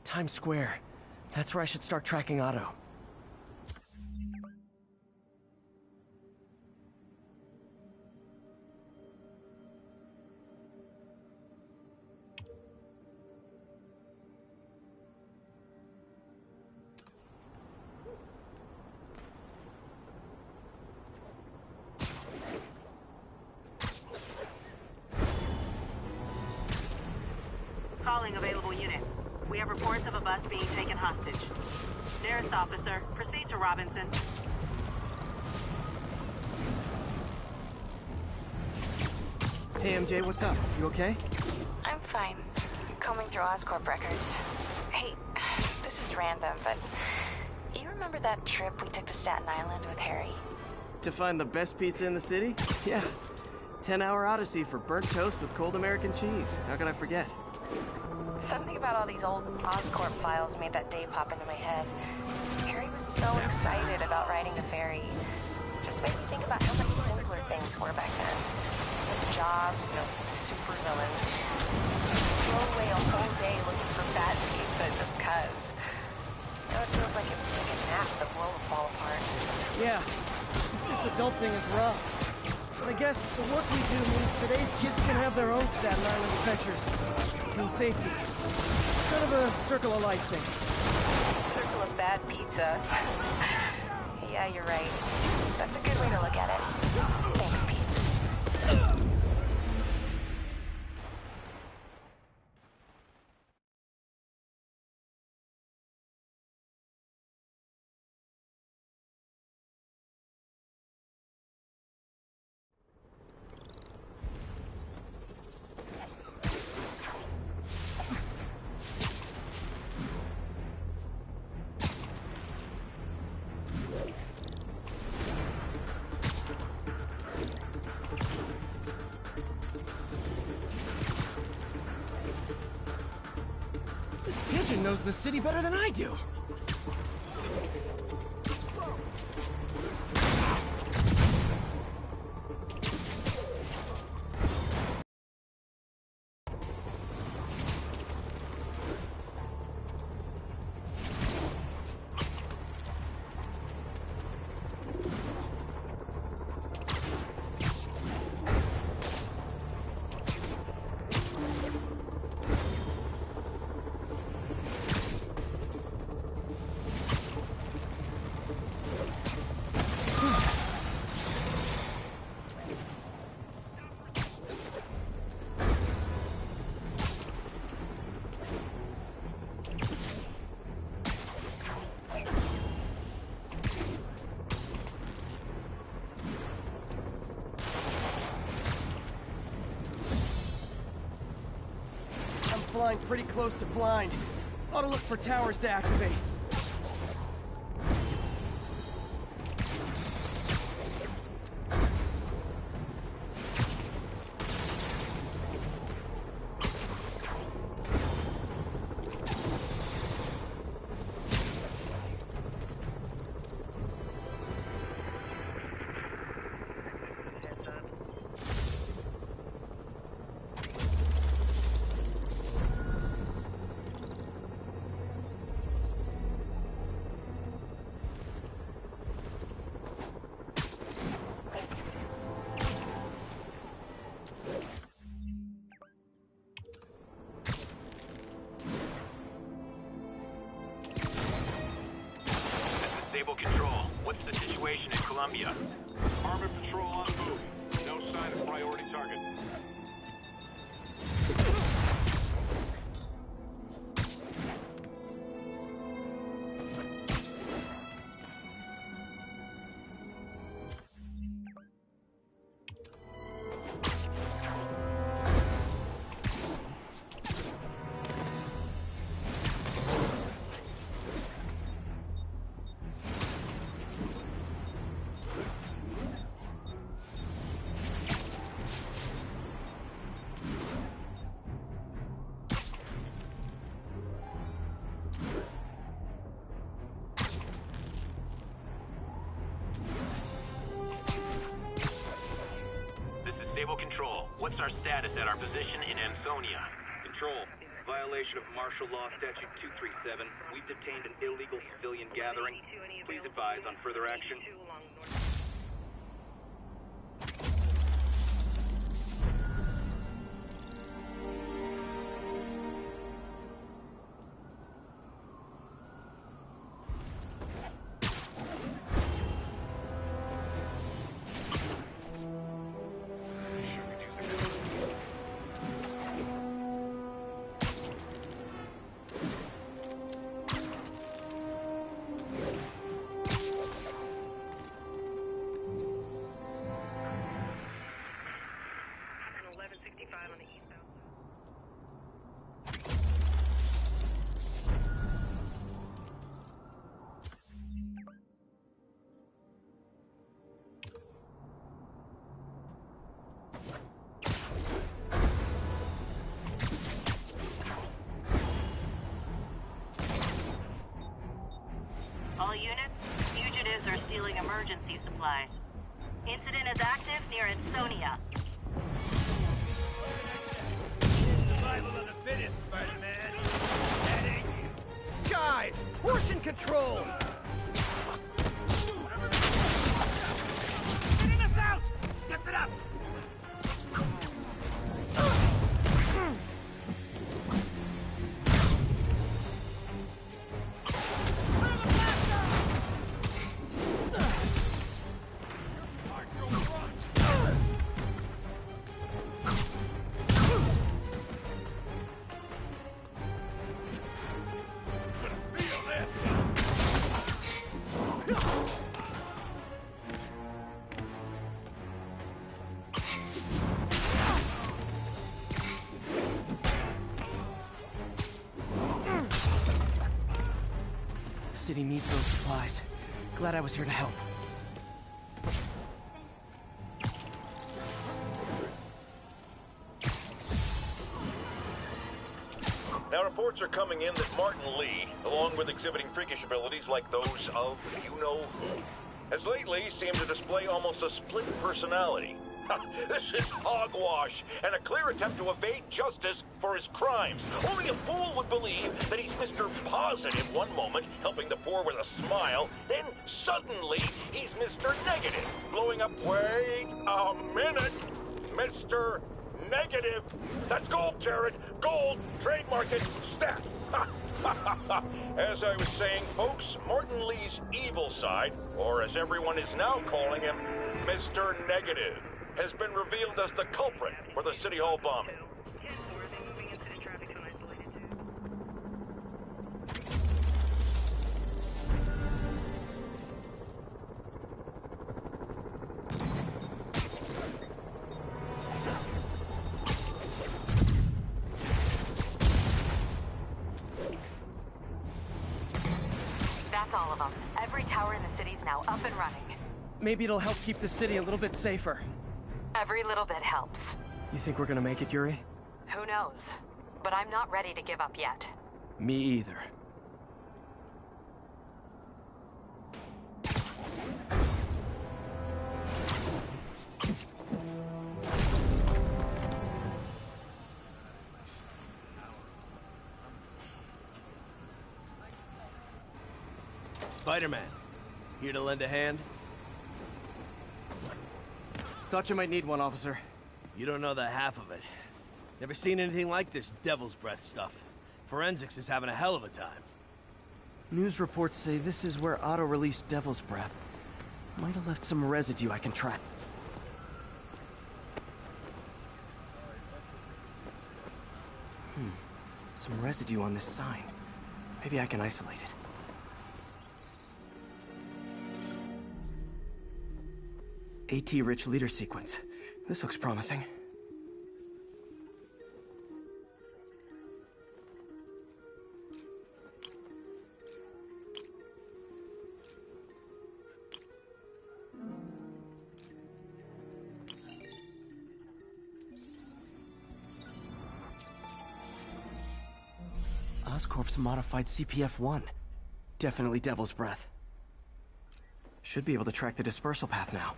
Times Square. That's where I should start tracking Otto. Calling available unit. We have reports of a bus being taken hostage. Nearest officer, proceed to Robinson. Hey MJ, what's up? You okay? I'm fine. Combing through Oscorp records. Hey, this is random, but you remember that trip we took to Staten Island with Harry? To find the best pizza in the city? Yeah. 10-hour odyssey for burnt toast with cold American cheese. How could I forget? Something about all these old Oscorp files made that day pop into my head. Harry was so excited about riding the ferry. Just made me think about how much simpler things were back then. No jobs, no supervillains. Throw away a whole day looking for bad pizza just cuz. Now it feels like it would take a nap the world would fall apart. Yeah. This adult thing is rough. But I guess the work we do means today's kids can have their own Staten Island adventures. In safety. Kind of a circle of life thing. Circle of bad pizza. Yeah, you're right. That's a good way to look at it. Thanks, Pete. Pigeon knows the city better than I do. Flying pretty close to blind. Ought to look for towers to activate. Stable control. What's the situation in Columbia? Armored patrol on the move. No sign of priority target. This is Stable Control. What's our status at our position in Ansonia? Control. Violation of Martial Law Statute 237. We've detained an illegal civilian gathering. Please advise on further action. All units, fugitives are stealing emergency supplies. Incident is active near Ansonia. Survival of the fittest, Spider-Man. That ain't you. Guys, portion control! Getting us out! Step it up! The city needs those supplies. Glad I was here to help. Now, reports are coming in that Martin Lee, along with exhibiting freakish abilities like those of you-know-who, has lately seemed to display almost a split personality. This is hogwash, and a clear attempt to evade justice for his crimes. Only a fool would believe that he's Mr. Positive one moment, helping the poor with a smile, then suddenly he's Mr. Negative, blowing up. Wait a minute! Mr. Negative! That's gold, Jared! Gold! Trademark it! Stat! As I was saying, folks, Martin Lee's evil side, or as everyone is now calling him, Mr. Negative, has been revealed as the culprit for the City Hall bombing. That's all of them. Every tower in the city's now up and running. Maybe it'll help keep the city a little bit safer. Every little bit helps. You think we're gonna make it, Yuri? Who knows? But I'm not ready to give up yet. Me either. Spider-Man, here to lend a hand? Thought you might need one, officer. You don't know the half of it. Never seen anything like this devil's breath stuff. Forensics is having a hell of a time. News reports say this is where Otto released Devil's Breath. Might have left some residue I can track. Some residue on this sign. Maybe I can isolate it. AT-rich leader sequence. This looks promising. Oscorp's modified CPF-1. Definitely Devil's Breath. Should be able to track the dispersal path now.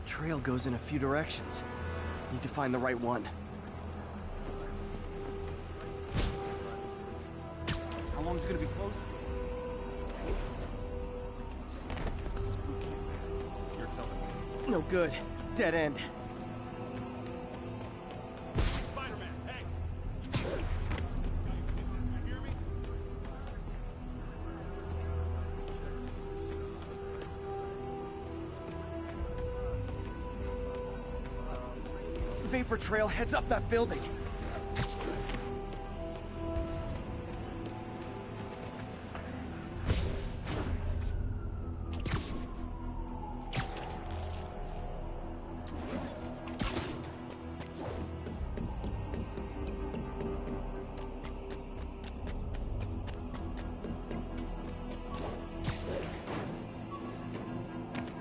Trail goes in a few directions. Need to find the right one. long is it gonna be closed? You're telling me. No good. Dead end. Spider-Man, hey! You hear me? Vapor trail heads up that building.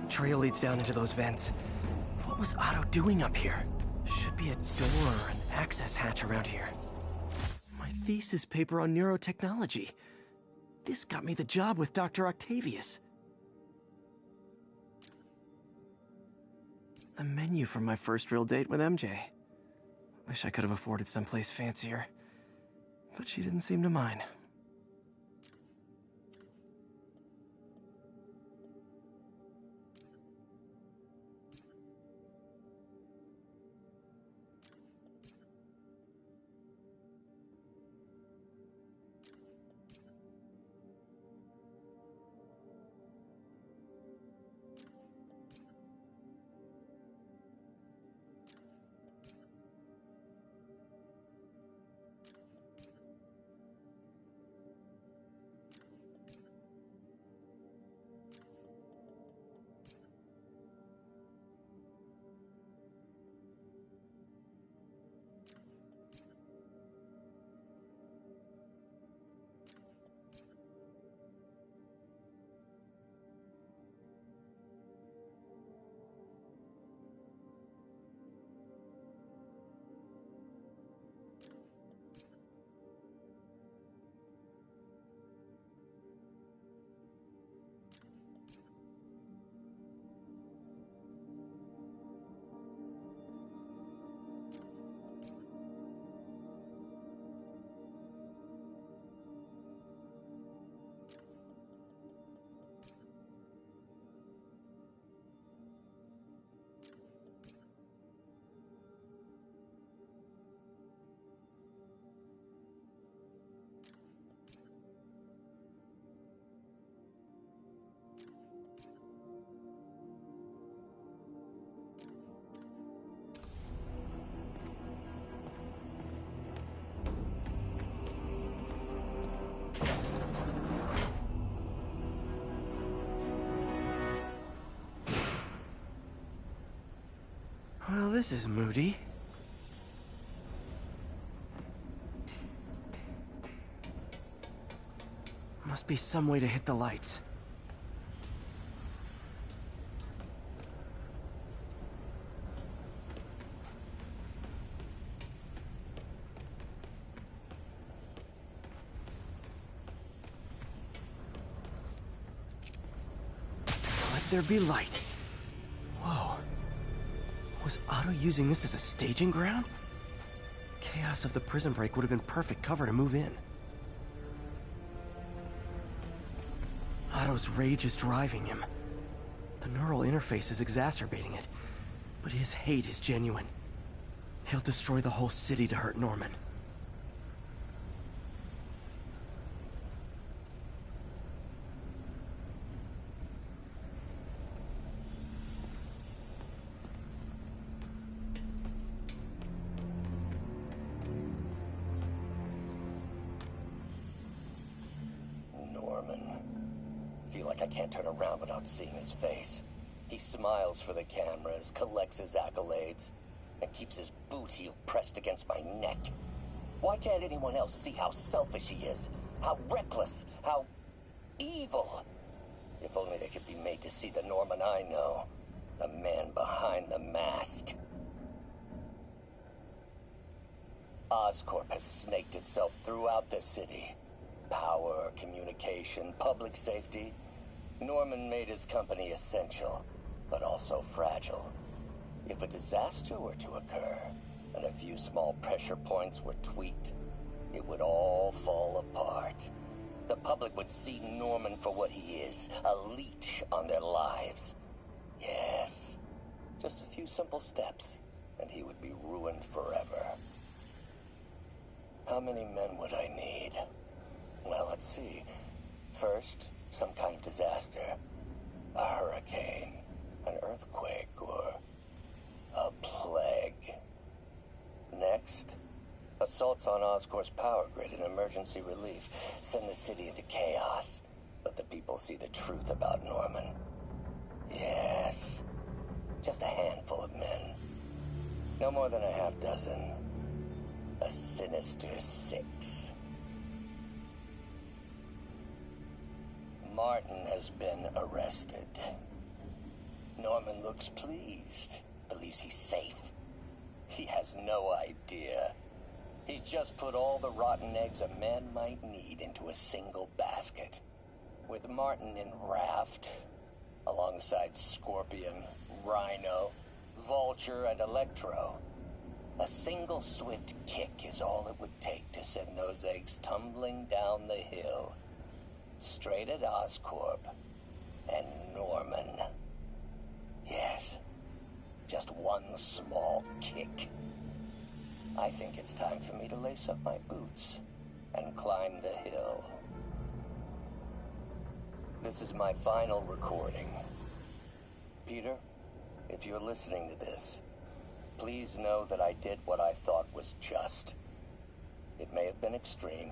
Trail leads down into those vents. What was Otto doing up here? Should be a door or an access hatch around here. My thesis paper on neurotechnology. This got me the job with Dr. Octavius. The menu from my first real date with MJ. Wish I could have afforded someplace fancier. But she didn't seem to mind. Well, this is moody. Must be some way to hit the lights. Let there be light. Whoa. Was Otto using this as a staging ground? Chaos of the prison break would have been perfect cover to move in. Otto's rage is driving him. The neural interface is exacerbating it, but his hate is genuine. He'll destroy the whole city to hurt Norman. Feel like I can't turn around without seeing his face. He smiles for the cameras, collects his accolades, and keeps his boot heel pressed against my neck. Why can't anyone else see how selfish he is? How reckless? How evil? If only they could be made to see the Norman I know. The man behind the mask. Oscorp has snaked itself throughout the city. Power, communication, public safety. Norman made his company essential, but also fragile. If a disaster were to occur, and a few small pressure points were tweaked, it would all fall apart. the public would see Norman for what he is, a leech on their lives. Yes, just a few simple steps, and he would be ruined forever. How many men would I need? Well, let's see. First, some kind of disaster. A hurricane, an earthquake, or a plague. Next, assaults on Oscorp's power grid and emergency relief. Send the city into chaos. Let the people see the truth about Norman. Yes, just a handful of men. No more than a half dozen. A sinister 6. Martin has been arrested. Norman looks pleased, believes he's safe. He has no idea. He's just put all the rotten eggs a man might need into a single basket. With Martin in raft, alongside Scorpion, Rhino, Vulture, and Electro, a single swift kick is all it would take to send those eggs tumbling down the hill, straight at Oscorp and Norman. Yes, just one small kick. I think it's time for me to lace up my boots and climb the hill. This is my final recording. Peter, if you're listening to this, please know that I did what I thought was just. It may have been extreme,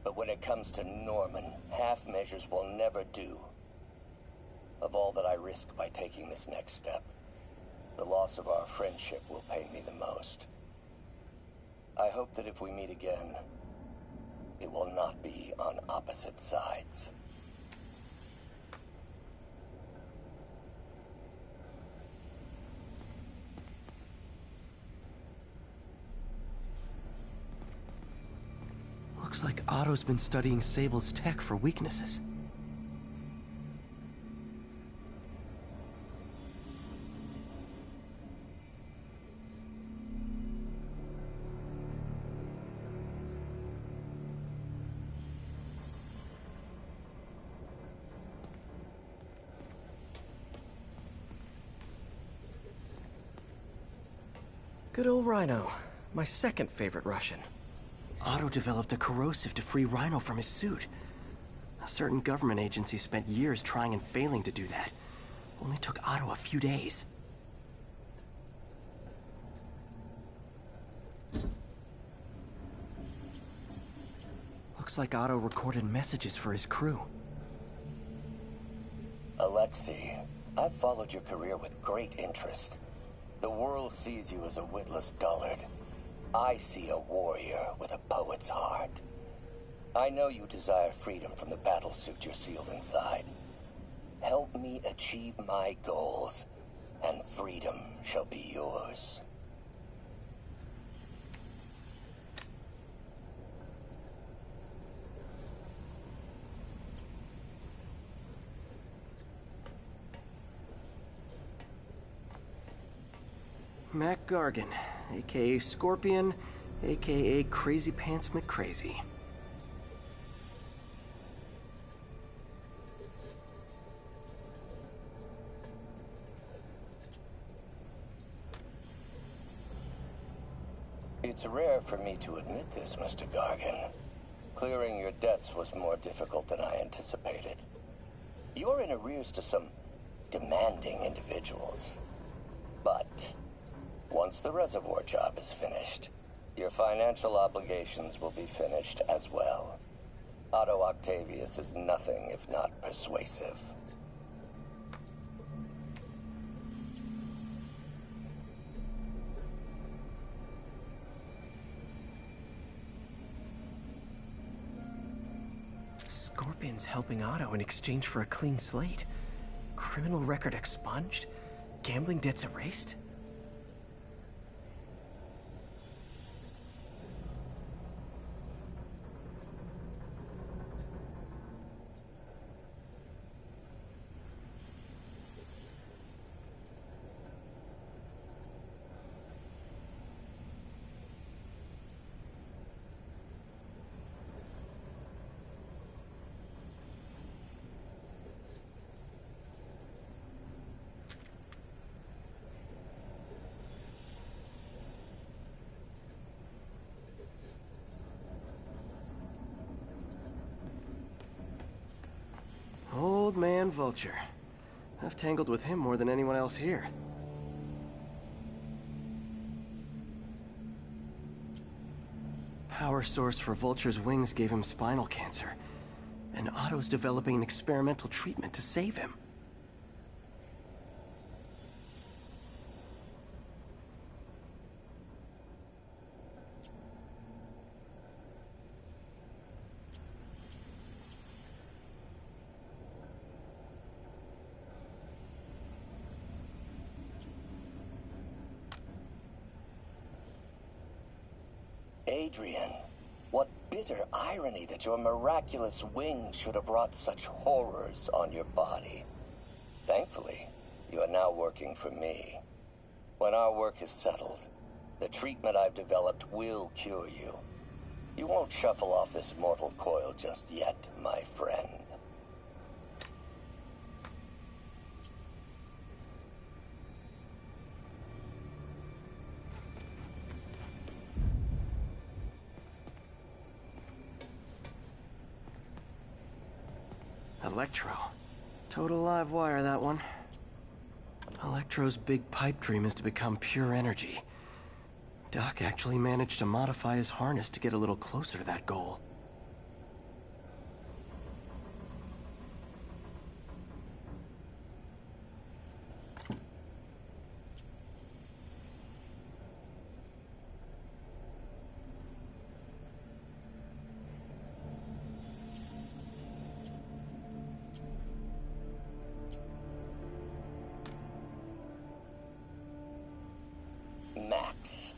but when it comes to Norman, half measures will never do. Of all that I risk by taking this next step, the loss of our friendship will pain me the most. I hope that if we meet again, it will not be on opposite sides. Looks like Otto's been studying Sable's tech for weaknesses. Good old Rhino. My second favorite Russian. Otto developed a corrosive to free Rhino from his suit. A certain government agency spent years trying and failing to do that. Only took Otto a few days. Looks like Otto recorded messages for his crew. Alexei, I've followed your career with great interest. The world sees you as a witless dullard. I see a warrior with a poet's heart. I know you desire freedom from the battlesuit you're sealed inside. Help me achieve my goals, and freedom shall be yours. Mac Gargan, aka Scorpion, aka Crazy Pants McCrazy. It's rare for me to admit this, Mr. Gargan. Clearing your debts was more difficult than I anticipated. You're in arrears to some demanding individuals. But once the reservoir job is finished, your financial obligations will be finished as well. Otto Octavius is nothing if not persuasive. Scorpion's helping Otto in exchange for a clean slate. Criminal record expunged? Gambling debts erased? man Vulture. I've tangled with him more than anyone else here. Power source for Vulture's wings gave him spinal cancer, and Otto's developing an experimental treatment to save him. Adrian, what bitter irony that your miraculous wings should have wrought such horrors on your body. Thankfully, you are now working for me. When our work is settled, the treatment I've developed will cure you. You won't shuffle off this mortal coil just yet, my friend. Electro. Total live wire, that one. Electro's big pipe dream is to become pure energy. Doc actually managed to modify his harness to get a little closer to that goal. Max,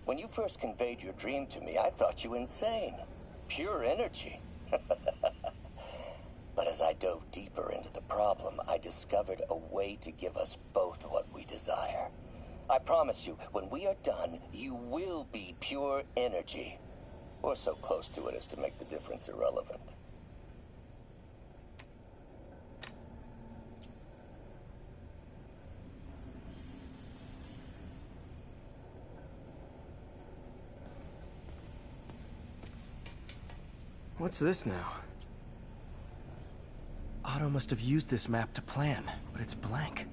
when you first conveyed your dream to me, I thought you insane. Pure energy. But as I dove deeper into the problem, I discovered a way to give us both what we desire. I promise you, when we are done, you will be pure energy. Or so close to it as to make the difference irrelevant. What's this now? Otto must have used this map to plan, but it's blank.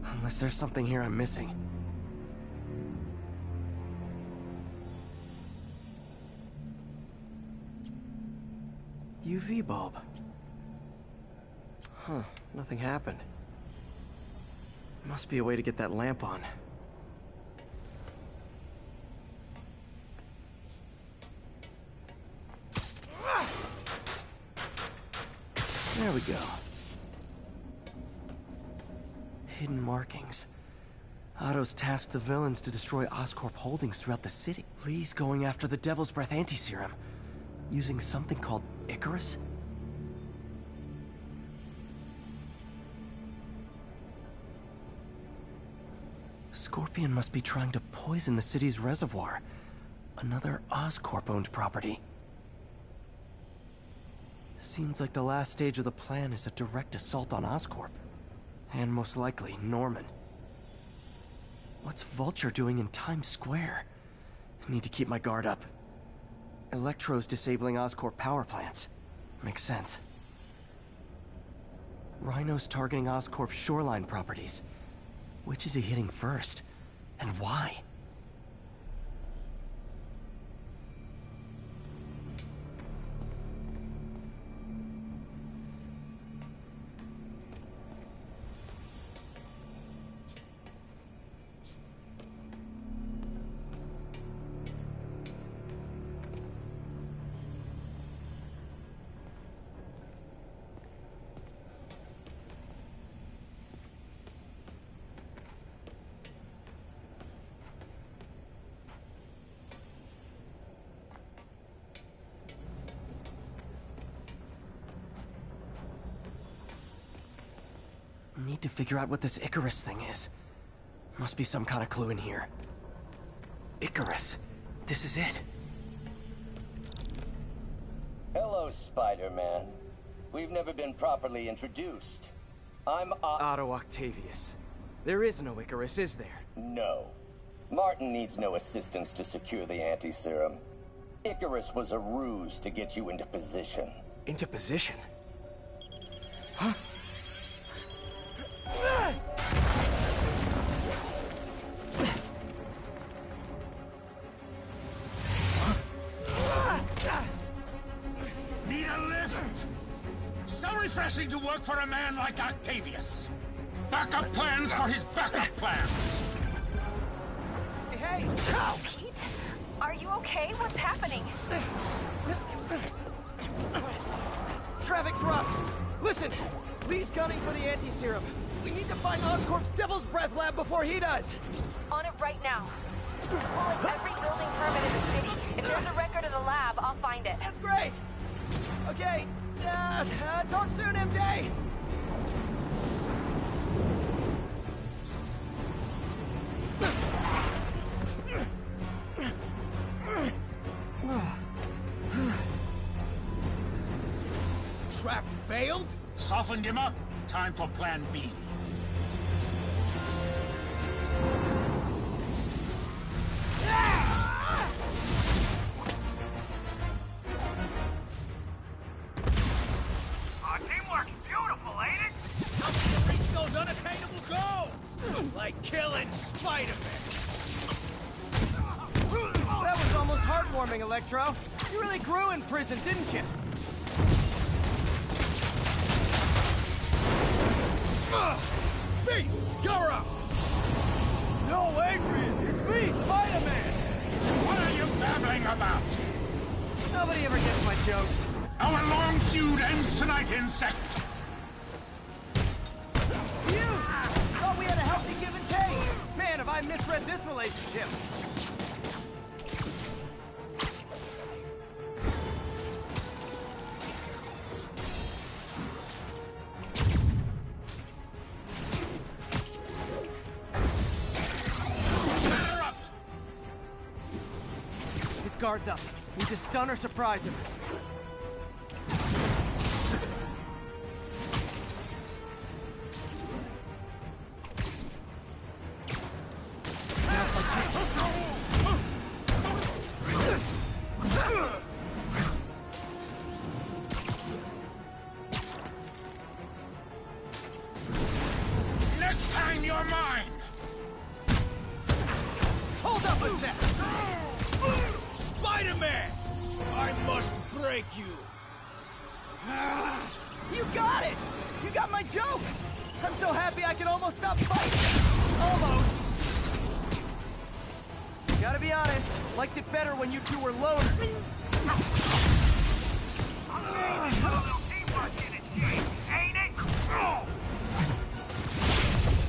Unless there's something here I'm missing. UV bulb. Huh, nothing happened. Must be a way to get that lamp on. There we go. Hidden markings. Otto's tasked the villains to destroy Oscorp holdings throughout the city. Lee's going after the Devil's Breath anti-serum, using something called Icarus? Scorpion must be trying to poison the city's reservoir. Another Oscorp-owned property. Seems like the last stage of the plan is a direct assault on Oscorp. And most likely, Norman. What's Vulture doing in Times Square? I need to keep my guard up. Electro's disabling Oscorp power plants. Makes sense. Rhino's targeting Oscorp's shoreline properties. Which is he hitting first? And why? Need to figure out what this Icarus thing is. Must be some kind of clue in here. Icarus. This is it. Hello, Spider-Man. We've never been properly introduced. I'm Otto Octavius. There is no Icarus, is there? No. Martin needs no assistance to secure the anti-serum. Icarus was a ruse to get you into position. Into position? Huh? work for a man like Octavius. Backup plans for his backup plans. Hey! Oh, Pete? Are you okay? What's happening? Traffic's rough. Listen, Lee's gunning for the anti-serum. We need to find Oscorp's Devil's Breath lab before he does. On it right now. Pulling every building permit in the city. If there's a record of the lab, I'll find it. That's great. Okay, talk soon, MJ. Trap failed? Softened him up. Time for plan B. Teamwork's beautiful, ain't it? Helps you reach those unattainable goals! Like killing Spider-Man. That was almost heartwarming, Electro. You really grew in prison, didn't you? Pete, you're up! No, Adrian! It's me, Spider-Man! What are you babbling about? Nobody ever gets my jokes. Our long feud ends tonight, insect. You! Thought we had a healthy give and take. Man, have I misread this relationship. His guard's up. Need to stun or surprise him. Next time you're mine. Hold up with that! Spider-Man! I must break you. You got it! You got my joke! I'm so happy I can almost stop fighting! Almost! Gotta be honest, liked it better when you two were loners.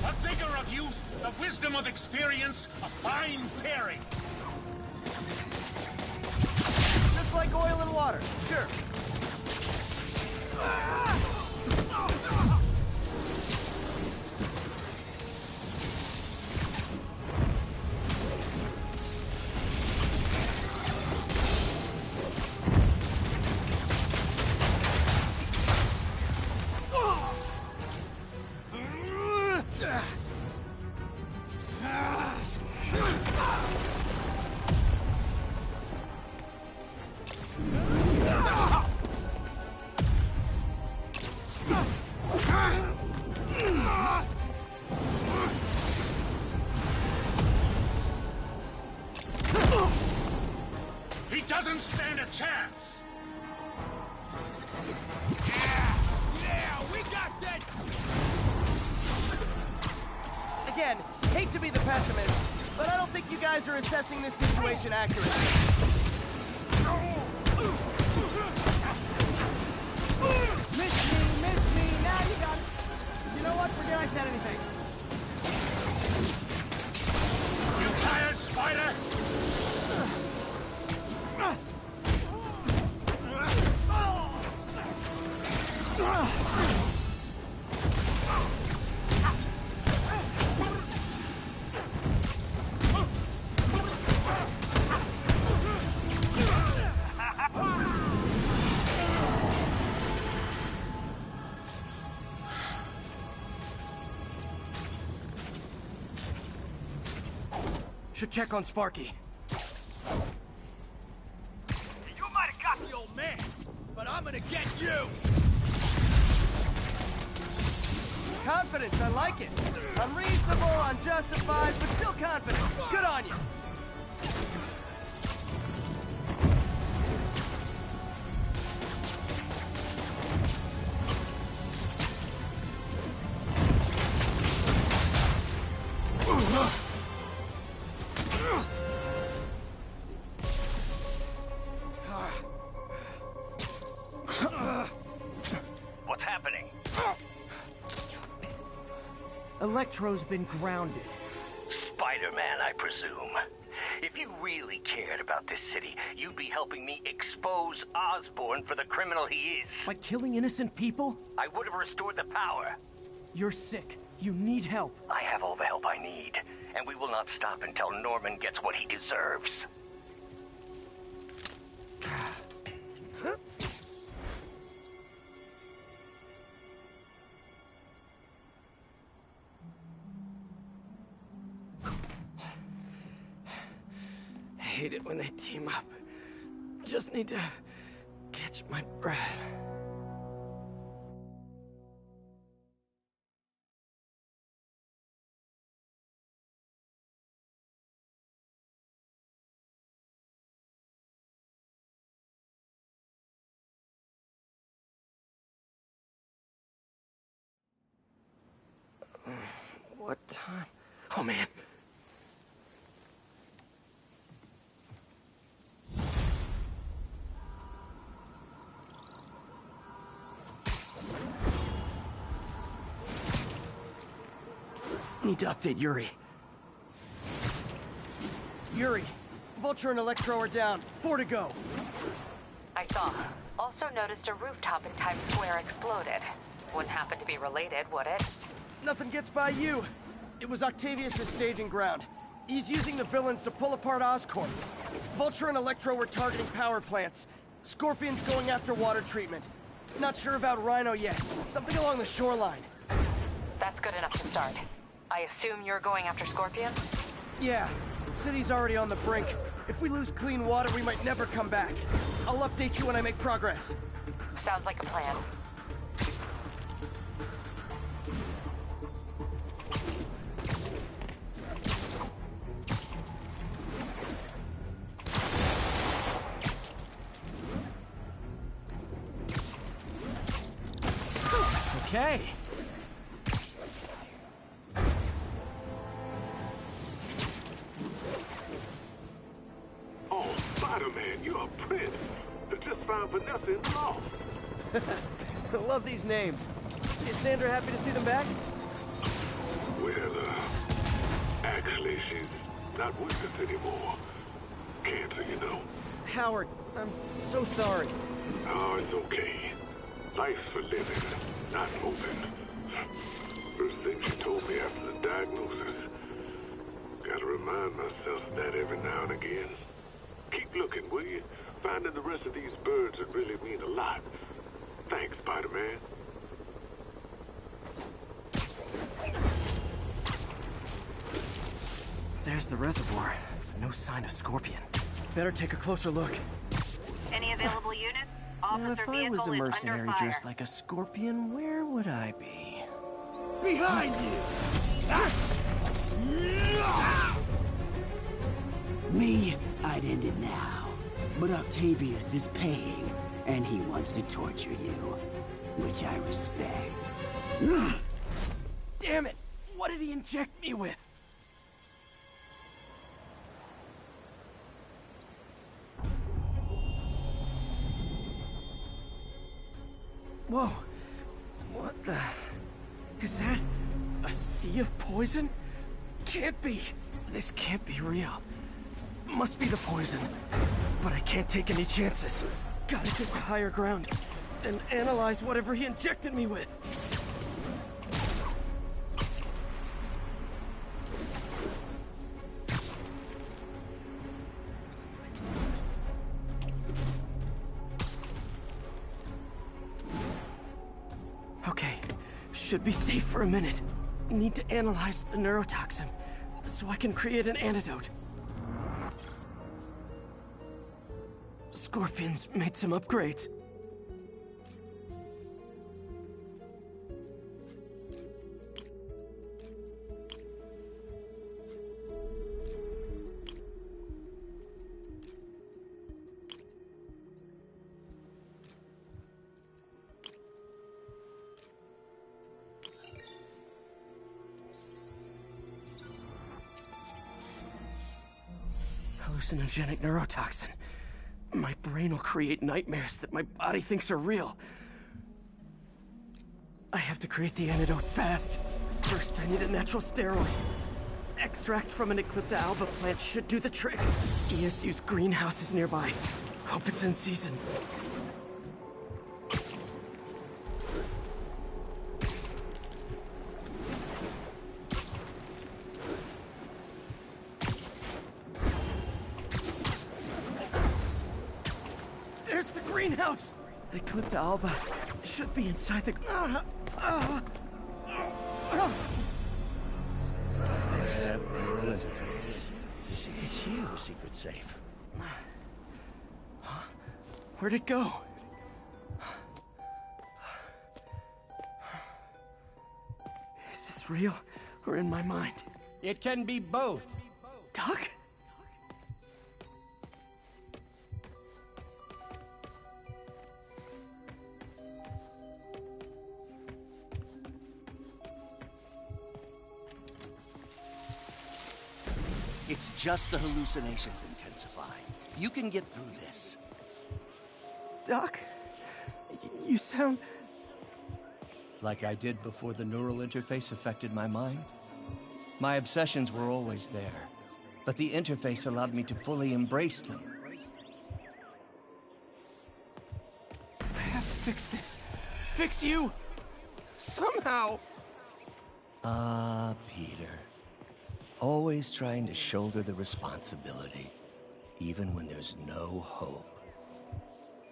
A vigor of youth, the wisdom of experience, a fine pairing. Just like oil and water, sure. He doesn't stand a chance. Yeah, we got that! Again, hate to be the pessimist, but I don't think you guys are assessing this situation accurately. Miss me, now you got it. You know what? Forget I said anything. You tired, Spider? Should check on Sparky. You might have got the old man, but I'm gonna get you! Confidence, I like it. Unreasonable, unjustified, but still confident. Good on you. Electro's been grounded. Spider-Man, I presume. If you really cared about this city, you'd be helping me expose Osborn for the criminal he is. By killing innocent people? I would have restored the power. You're sick. You need help. I have all the help I need, and we will not stop until Norman gets what he deserves. I hate it when they team up. Just need to catch my breath. What time? Oh, man. Need to update Yuri. Yuri, Vulture and Electro are down. 4 to go. I saw. Also noticed a rooftop in Times Square exploded. Wouldn't happen to be related, would it? Nothing gets by you. It was Octavius' staging ground. He's using the villains to pull apart Oscorp. Vulture and Electro were targeting power plants. Scorpion's going after water treatment. Not sure about Rhino yet. Something along the shoreline. That's good enough to start. I assume you're going after Scorpion? Yeah. The city's already on the brink. If we lose clean water, we might never come back. I'll update you when I make progress. Sounds like a plan. Okay. Oh, Spider-Man, you're a prince. I just found Vanessa in the loft. I love these names. Is Sandra happy to see them back? Well, actually, she's not with us anymore. Cancer, you know. Howard, I'm so sorry. Oh, it's okay. Life's for living, not moving. First thing she told me after the diagnosis. Gotta remind myself of that every now and again. Keep looking, will you? Finding the rest of these birds would really mean a lot. Thanks, Spider-Man. There's the reservoir. No sign of Scorpion. Better take a closer look. Any available units? Officer If I vehicle was a is mercenary under fire. dressed like a scorpion, where would I be? Behind you! Me, I'd end it now. But Octavius is paying, and he wants to torture you. Which I respect. Damn it! What did he inject me with? Whoa. What the... Is that... a sea of poison? Can't be. This can't be real. Must be the poison. But I can't take any chances. Gotta get to higher ground and analyze whatever he injected me with. Okay, should be safe for a minute. Need to analyze the neurotoxin so I can create an antidote. Scorpion's made some upgrades. Hallucinogenic neurotoxin. My brain will create nightmares that my body thinks are real. I have to create the antidote fast. First, I need a natural steroid. Extract from an Eclipta alba plant should do the trick. ESU's greenhouse is nearby. Hope it's in season. There's the greenhouse! Eclipta alba should be inside the... There's that neural interface. It's you, secret safe. Where'd it go? Is this real or in my mind? It can be both. Doc? It's just the hallucinations intensifying. You can get through this. Doc? You sound... Like I did before the neural interface affected my mind? My obsessions were always there, but the interface allowed me to fully embrace them. I have to fix this. Fix you! Somehow! Ah, Peter. Always trying to shoulder the responsibility, even when there's no hope.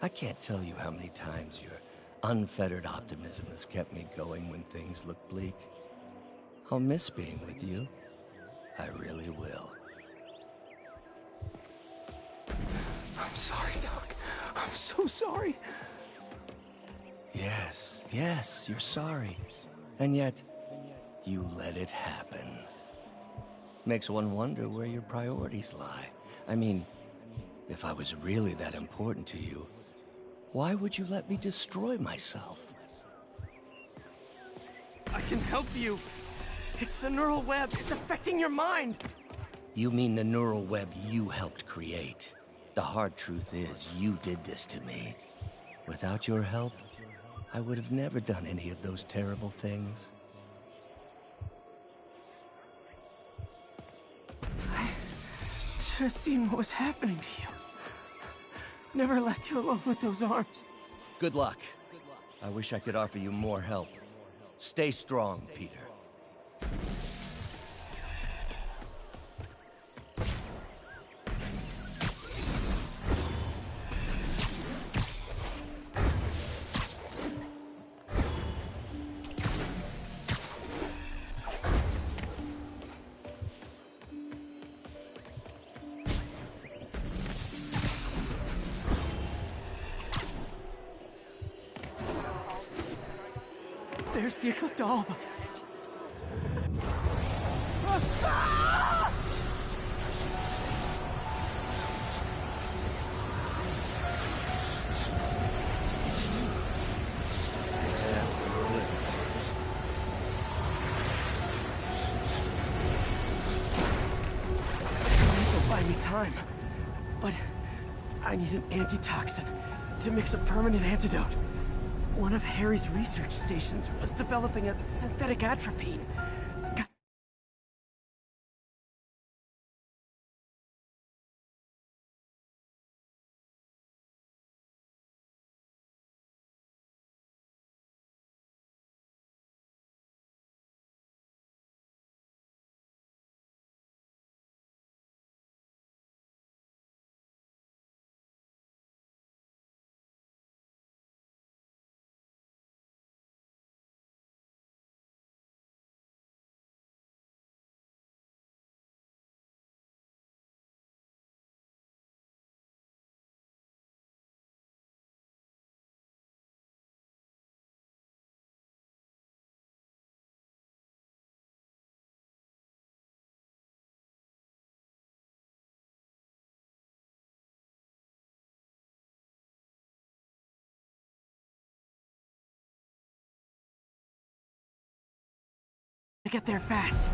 I can't tell you how many times your unfettered optimism has kept me going when things look bleak. I'll miss being with you. I really will. I'm sorry, Doc. I'm so sorry. Yes, you're sorry. And yet, you let it happen. Makes one wonder where your priorities lie. I mean, if I was really that important to you, why would you let me destroy myself? I can help you. It's the neural web. It's affecting your mind. You mean the neural web you helped create? The hard truth is, you did this to me. Without your help, I would have never done any of those terrible things. I should have seen what was happening to you. Never left you alone with those arms. Good luck. I wish I could offer you more help. Stay strong, Peter. There's the Eclipta alba. It'll buy me time, but I need an antitoxin to mix a permanent antidote. One of Harry's research stations was developing a synthetic atropine. Get there fast.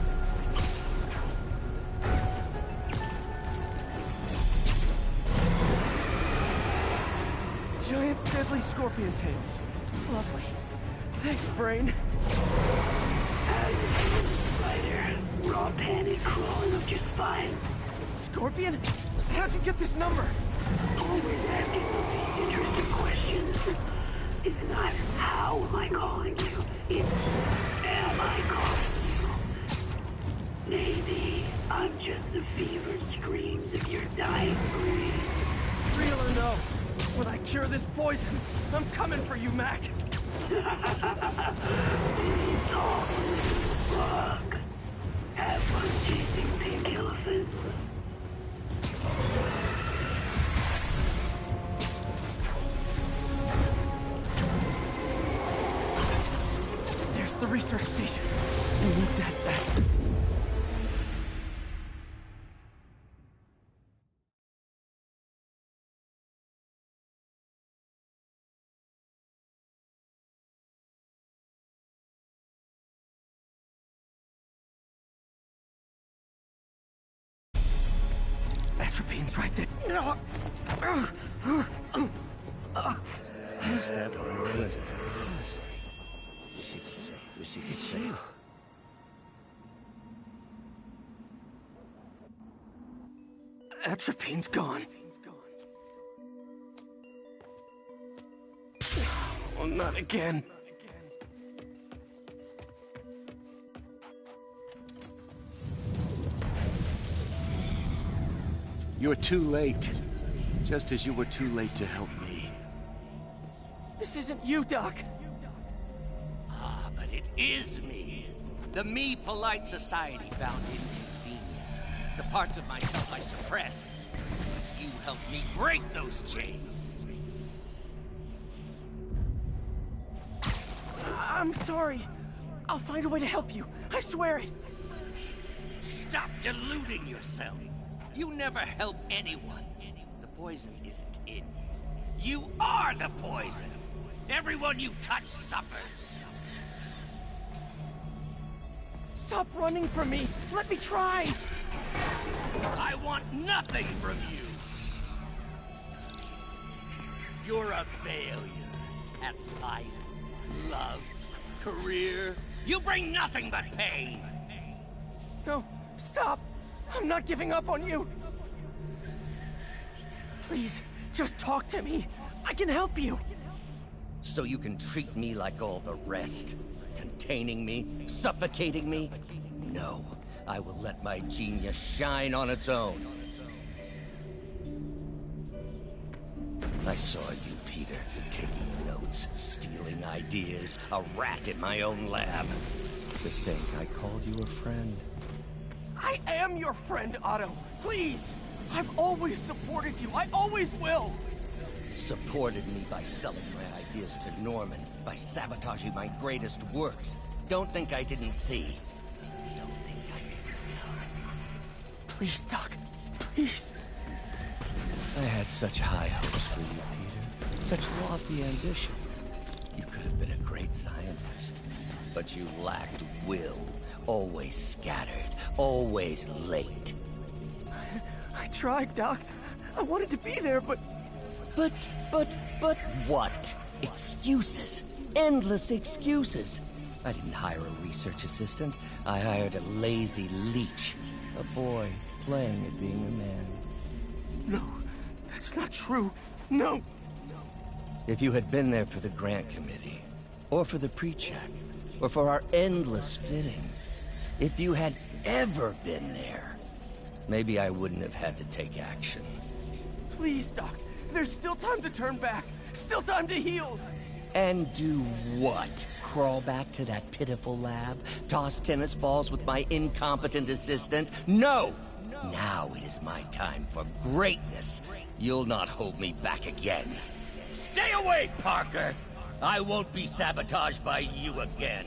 Giant deadly scorpion tails. Lovely. Thanks, brain. panic crawling up your spine. Scorpion? How'd you get this number? Always asking those interesting questions. It's not how am I calling you, it's am I calling you? Maybe I'm just the fevered screams of your dying breed. Real or no, when I cure this poison, I'm coming for you, Mac. Talk, little bug. Have fun chasing pink elephants. There's the research station. I need that back. Atropine's right there. Is that a relative? Wish he could say. Atropine's gone. Oh, not again. You're too late. Just as you were too late to help me. This isn't you, Doc. Ah, but it is me. The me polite society found inconvenient. The parts of myself I suppressed. You helped me break those chains. I'm sorry. I'll find a way to help you. I swear it. Stop deluding yourself. You never help anyone. The poison isn't in you. You are the poison. Everyone you touch suffers. Stop running from me. Let me try. I want nothing from you. You're a failure at life, love, career. You bring nothing but pain. No, stop. I'm not giving up on you. Please, just talk to me. I can help you. So you can treat me like all the rest? Containing me? Suffocating me? No. I will let my genius shine on its own. I saw you, Peter, taking notes, stealing ideas, a rat in my own lab. To think I called you a friend. I am your friend, Otto. Please. I've always supported you. I always will. Supported me by selling my ideas to Norman, by sabotaging my greatest works. Don't think I didn't see. Don't think I didn't know. Please, Doc. Please. I had such high hopes for you, Peter. Such lofty ambitions. You could have been a great scientist. But you lacked will. Always scattered. Always late. I tried, Doc. I wanted to be there, but... But what? Excuses. Endless excuses. I didn't hire a research assistant. I hired a lazy leech. A boy playing at being a man. No, that's not true. No. If you had been there for the grant committee, or for the pre-check, or for our endless fittings, if you had ever been there, maybe I wouldn't have had to take action. Please, Doc. There's still time to turn back. Still time to heal. And do what? Crawl back to that pitiful lab? Toss tennis balls with my incompetent assistant? No! Now it is my time for greatness. You'll not hold me back again. Stay away, Parker! I won't be sabotaged by you again.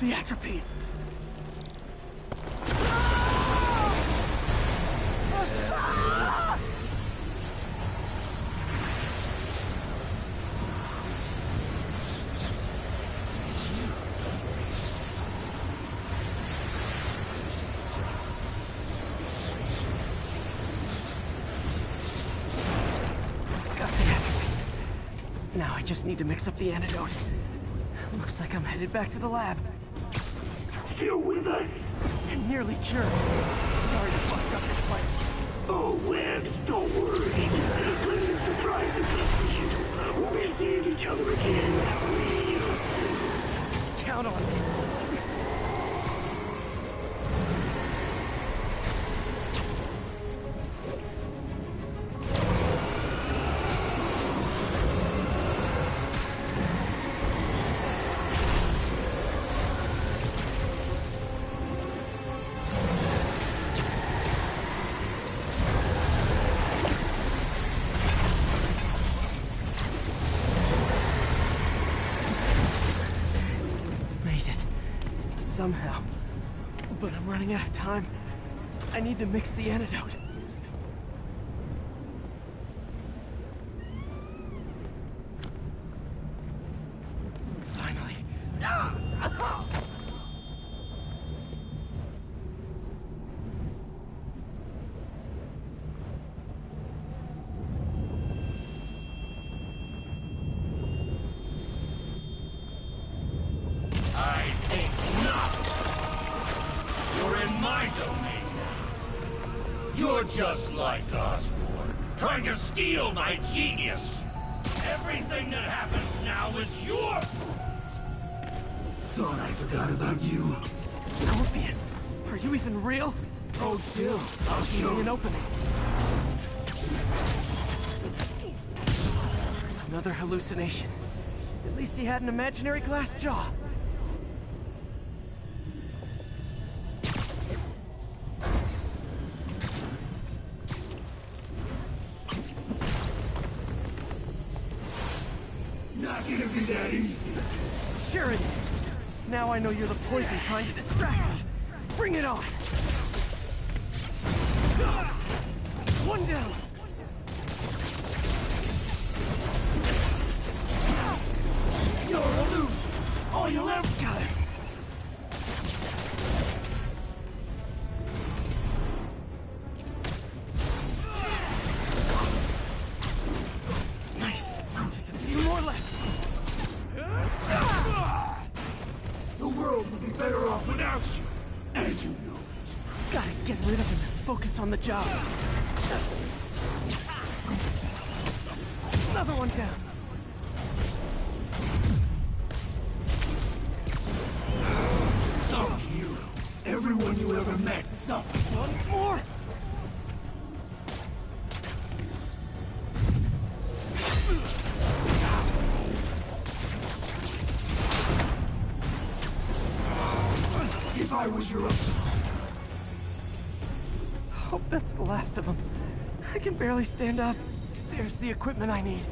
the atropine. Got the atropine. Now I just need to mix up the antidote. Looks like I'm headed back to the lab. Still with us? I'm nearly cured. Sorry to bust up your plans. Oh, Webbs, don't worry. Pleasant surprise to meet you. We'll see each other again real soon. Count on me. Somehow. But I'm running out of time. I need to mix the antidote. Finally. I think not. You're in my domain now. You're just like Osborn, trying to steal my genius. Everything that happens now is your... Thought I forgot about you. Scorpion, are you even real? Hold still. I'll See show an you. opening. Another hallucination. At least he had an imaginary glass jaw. Not gonna be that easy. Sure it is. Now I know you're the poison trying to distract me. Bring it on! One down! You're a loser. All you'll ever... Got it. Nice. Just a few more left. The world would be better off without you. And you know it. Gotta get rid of him and focus on the job. Another one down. Some heroes. Everyone you ever met suffered. One more. If I was your... Hope that's the last of them. I can barely stand up. There's the equipment I need.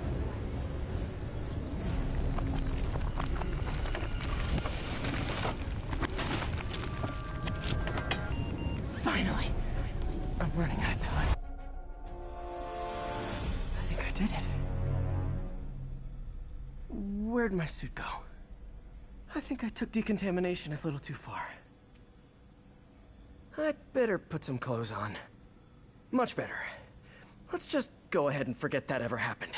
Finally. I'm running out of time. I think I did it. Where'd my suit go? I think I took decontamination a little too far. I'd better put some clothes on. Much better. Let's just go ahead and forget that ever happened.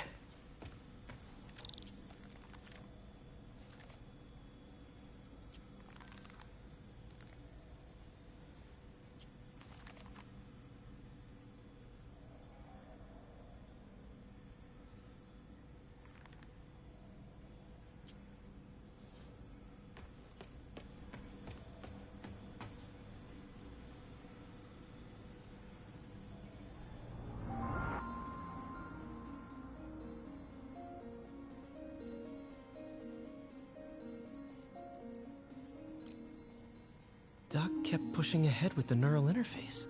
Doc kept pushing ahead with the neural interface.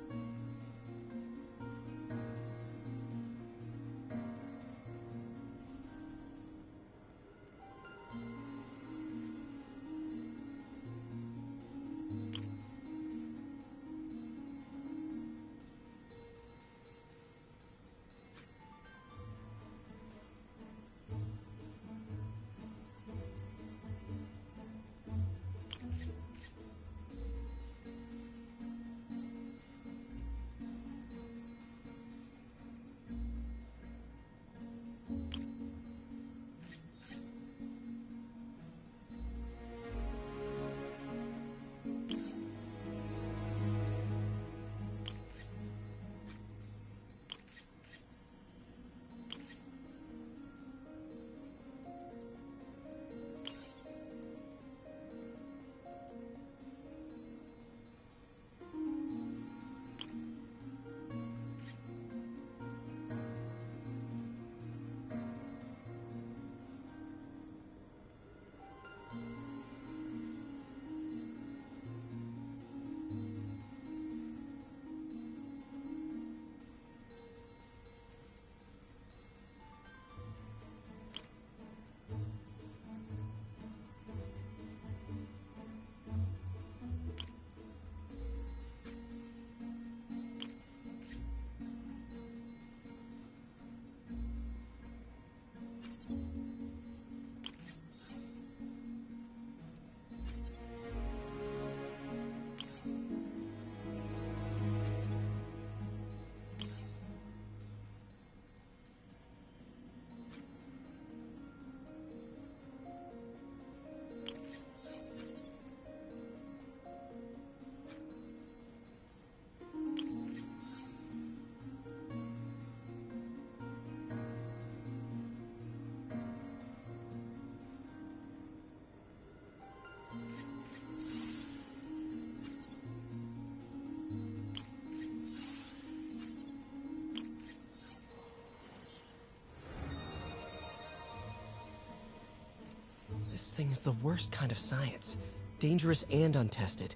thing is the worst kind of science. Dangerous and untested.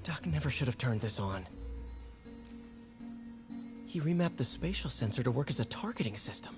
Doc never should have turned this on. He remapped the spatial sensor to work as a targeting system.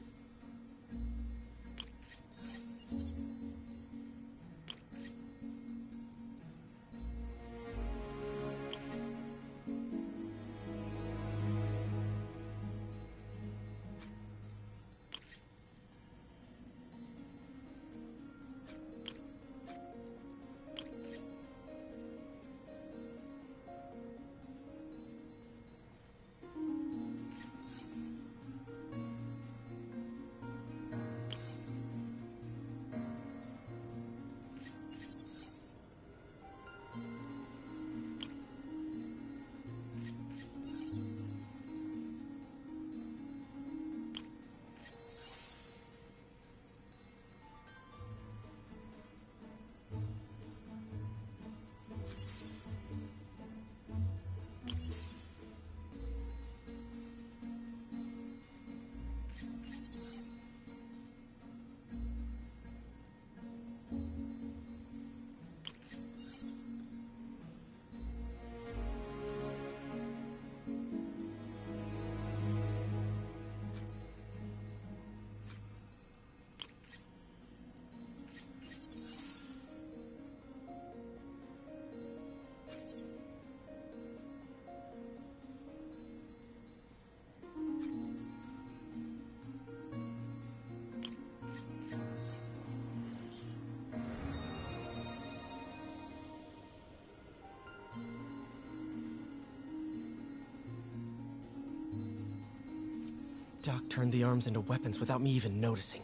Doc turned the arms into weapons without me even noticing.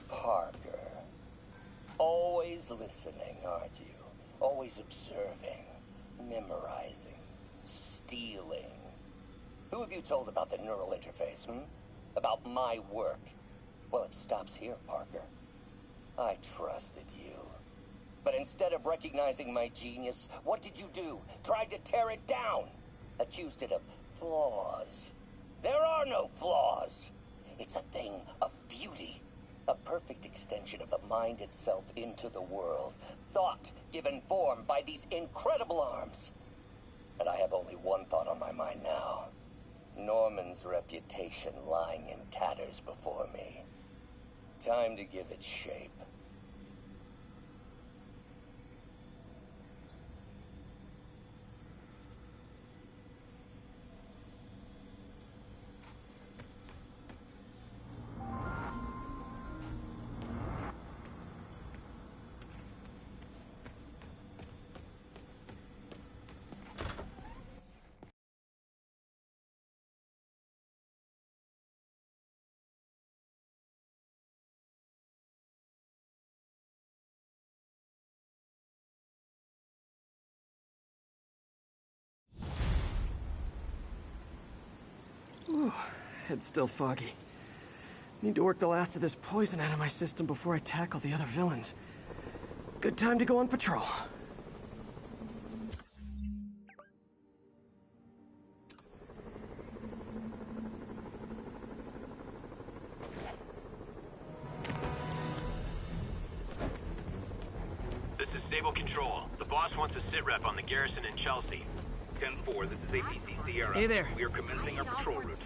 Parker. Always listening, aren't you? Always observing, memorizing, stealing. Who have you told about the neural interface, About my work? Well, it stops here, Parker. I trusted you. But instead of recognizing my genius, what did you do? Tried to tear it down. Accused it of flaws. There are no flaws. It's a thing of beauty. A perfect extension of the mind itself into the world. Thought given form by these incredible arms. And I have only one thought on my mind now. Norman's reputation lying in tatters before me. Time to give it shape. Ooh, head's still foggy. Need to work the last of this poison out of my system before I tackle the other villains. Good time to go on patrol. This is Stable Control. The boss wants a sit rep on the garrison in Chelsea. 10-4, this is APC Sierra. Hey there. We are commencing our patrol route.